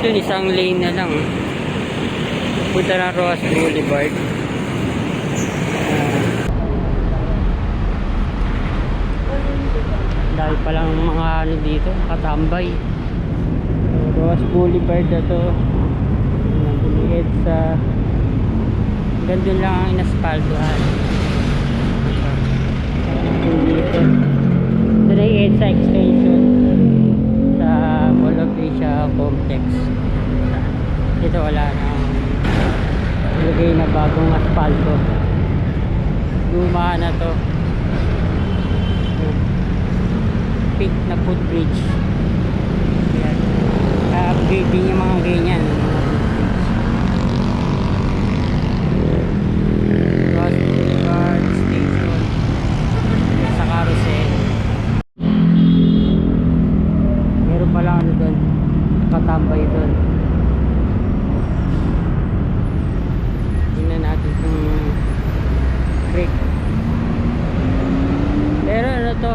yun, isang lane na lang. Punta na Roas Boulevard. Dahil palang mga ano dito, katambay. Roas Boulevard na to. Buliit sa gandun lang ang inaspaltuhan. Dito. Ito na yung EDSA extension sa Mall of Asia Complex. Dito wala na ilagay na bagong aspalto. Luma na to. Pink na footbridge. Ayan. Upgrade din yung mga ganyan. Ross Boulevard Station sa Carousel. Meron pala ano doon, katambay doon. Tingnan natin kung creek. Pero ano to,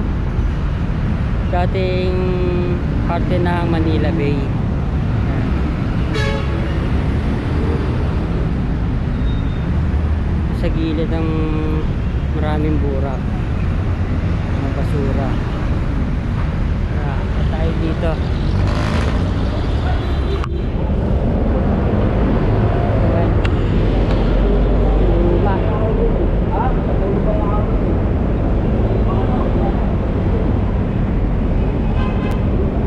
dating parte ng Manila Bay. Sa gilid ng maraming burak, mga basura. Tayo dito. Luma.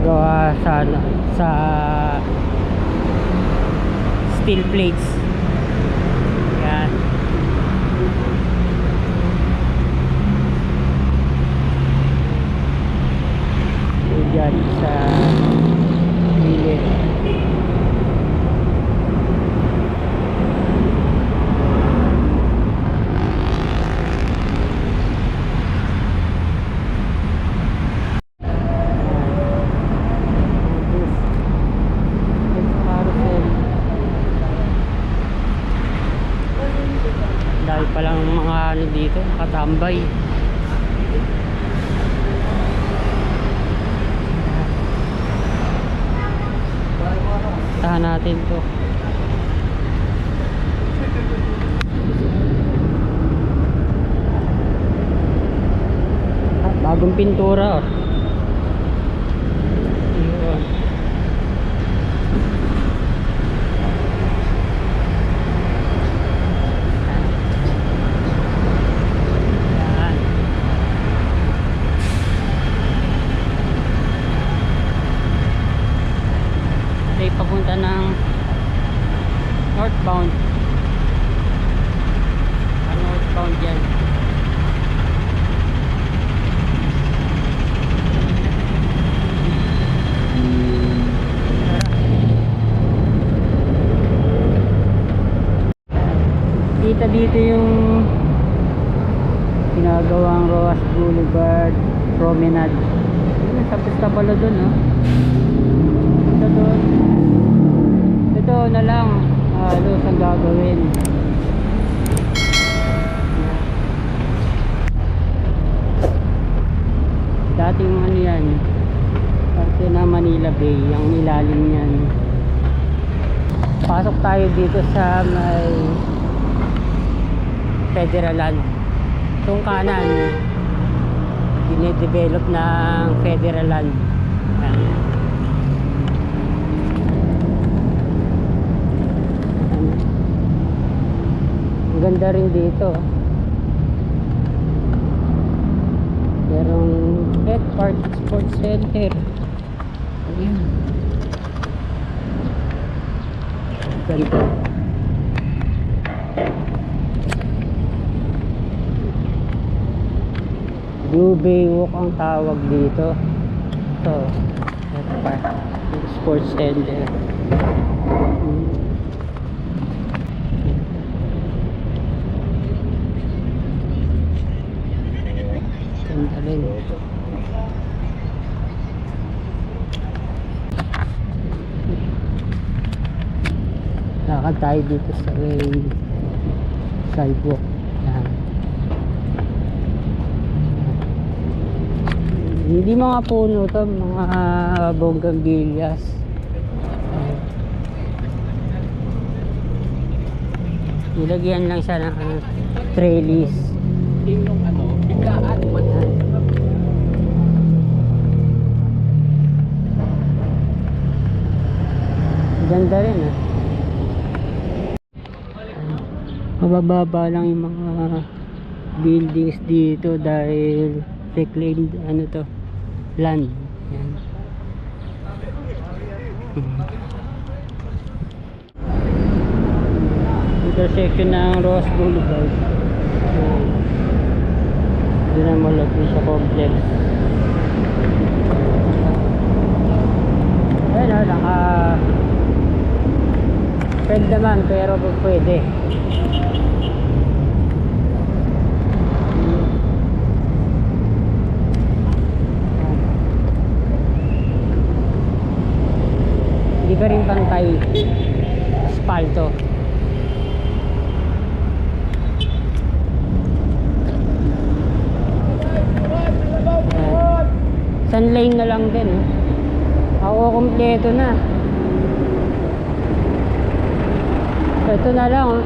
Gawa sa steel plates. Yan. Diyan sa gilid. Dahil palang mga ano dito, katambay. Tahan natin to. Bagong pintura. Yun. Yan. Ay papunta ng northbound. Northbound yan. Dito yung ginagawang Roas Boulevard Promenade. Sa pista pala dun, no? Ito dun. Ito na lang halos ang gagawin. Dating ano yan, parte na Manila Bay, ang nilalim yan. Pasok tayo dito sa may Federaland. Itong kanan dine-develop ng Federaland. Ang ganda rin dito. Merong pet park, sports center. Ayan. Ganda. Blue Bay Walk ang tawag dito. Ito, sports center. Ganda rin. Lakad tayo dito sa sidewalk. Yan. Hindi mga puno to, mga bougainvilleas. Nilagyan lang siya ng trellis. Yung ano, biglaan. Ganda rin ah. Mabababa lang yung mga buildings dito dahil reclaimed ano to, land. Yan. Intersection ng Ross Boulevard. Doon na malapit sa complex. Ayun o, naka pwede naman pero pwede. Hindi pa rin pantay asfalto. Sun lane na lang din eh. Ako kompleto na. Ito na lang oh.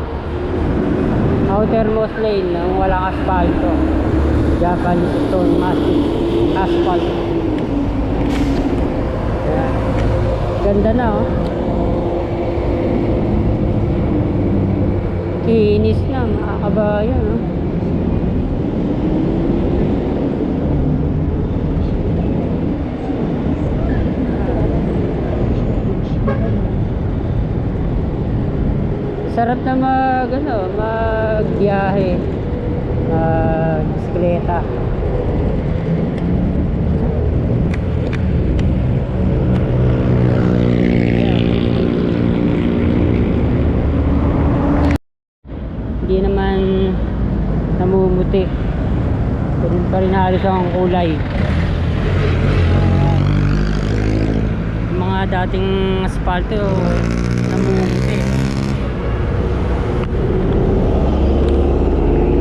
Outermost lane lang, walang asfalto. Japanese stone massive asphalt. Ayan. Ganda na oh. Kinis na, makakabayan oh. Sarap na magbiyahe, bisikleta. Hindi naman namumuti. Ganun pa rin halos ang kulay. Mga dating asfalto namumuti.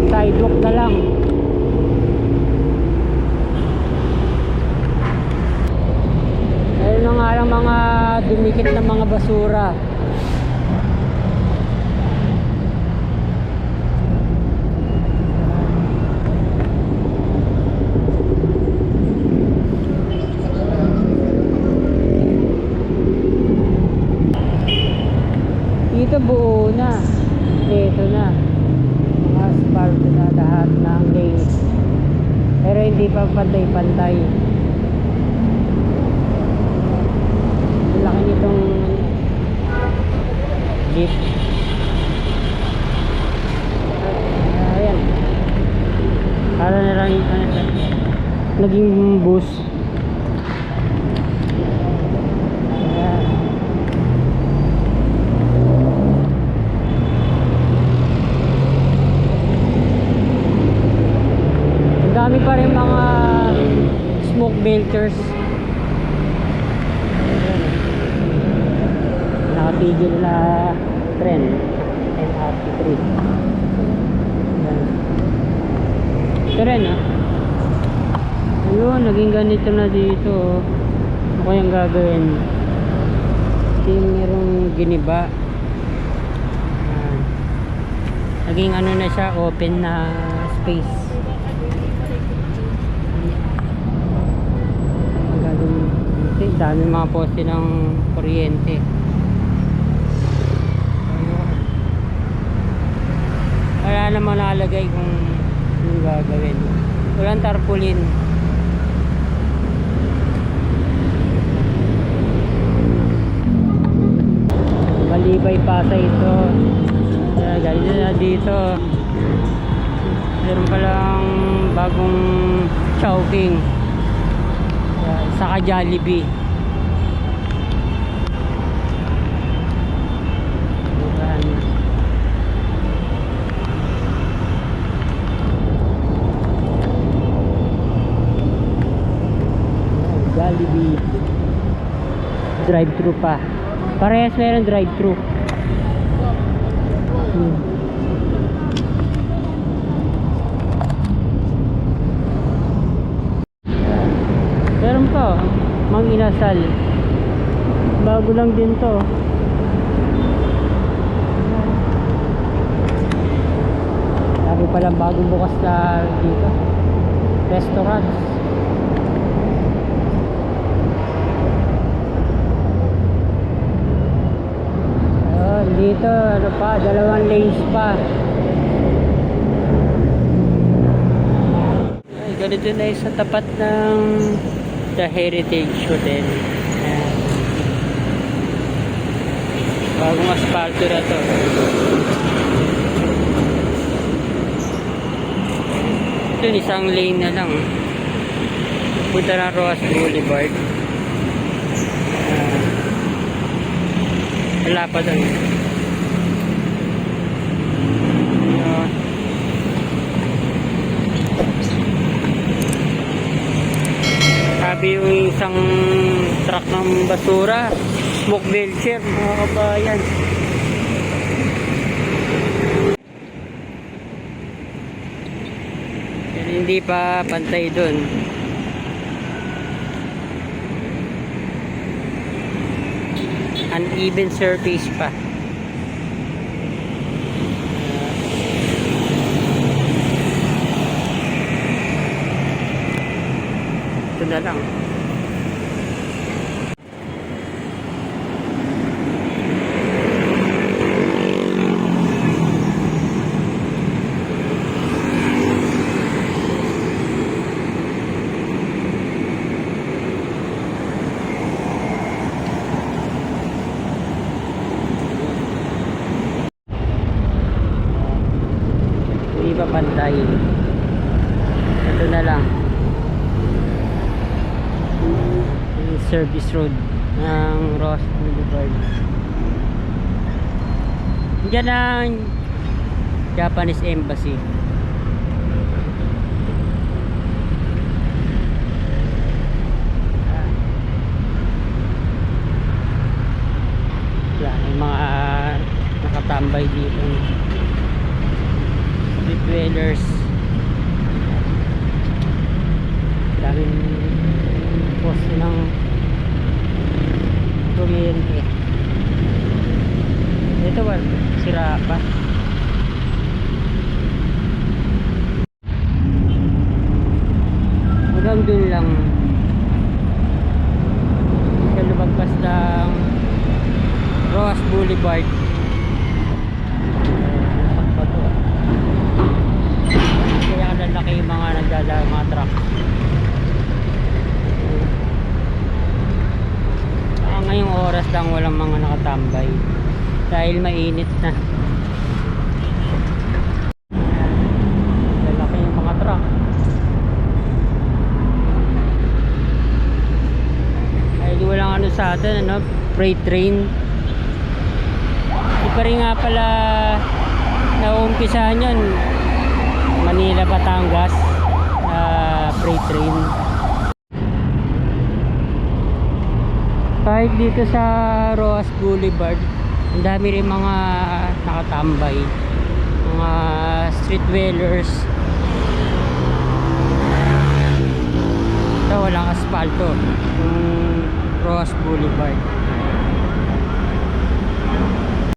Sidewalk na lang. Ayun na nga lang mga dumikit na mga basura. Dito buo na. Dito na. Asphalt na lahat ng lanes, pero hindi pa pantay-pantay. Laki nitong jeep. Ayan, para na lang naging bus. Dami pa rin mga smoke filters. Nakapigil na tren NRT3. Ito rin ayun, naging ganito na dito. Ano kayang gagawin? Hindi merong giniba. Naging ano na siya, open na space. Dami mga poste ng kuryente. Wala naman nalagay kung yung gagawin. Walang tarpaulin. Malibay Pasay ito. Ganito na dito. Meron palang bagong Chowking. Saka Jollibee. Jollibee. Drive-thru pa. Parehas meron drive-thru. Meron pa Mang Inasal. Bago lang din to. Dami palang bagong bukas na dito. Restaurants. Ayun, dito ano pa, 2 lanes pa. Ay, ganito na sa tapat ng The Heritage Hotel. Ayan. Bagong asfalto na to. Ito, isang lane na lang. Punta na Roas Boulevard. Wala pa doon. Sabi yung isang truck ng basura, smoke belcher, mga kabayan. Pero hindi pa pantay doon. Uneven surface pa. Ito na lang. Hindi pa pantay. Ito na lang. Yung service road ng Ross Boulevard. Diyan ang Japanese Embassy. Yan, yung mga nakatambay dito. Street dwellers. Daming post ng kuryente. Ito ba? Sira pa. Hanggang dun lang. Sa lumagpas ng Roas Boulevard. Kaya lalaki yung mga nagdala, mga truck. Ngayong oras lang walang mga nakatambay dahil mainit na. Lalaki yung mga truck. Ay di walang ano sa atin, ano, freight train. Di pa rin nga pala nauumpisahan yun, Manila Batangas freight train. Kahit dito sa Roas Boulevard, ang dami rin mga nakatambay, mga street dwellers. Ito walang asfalto yung Roas Boulevard.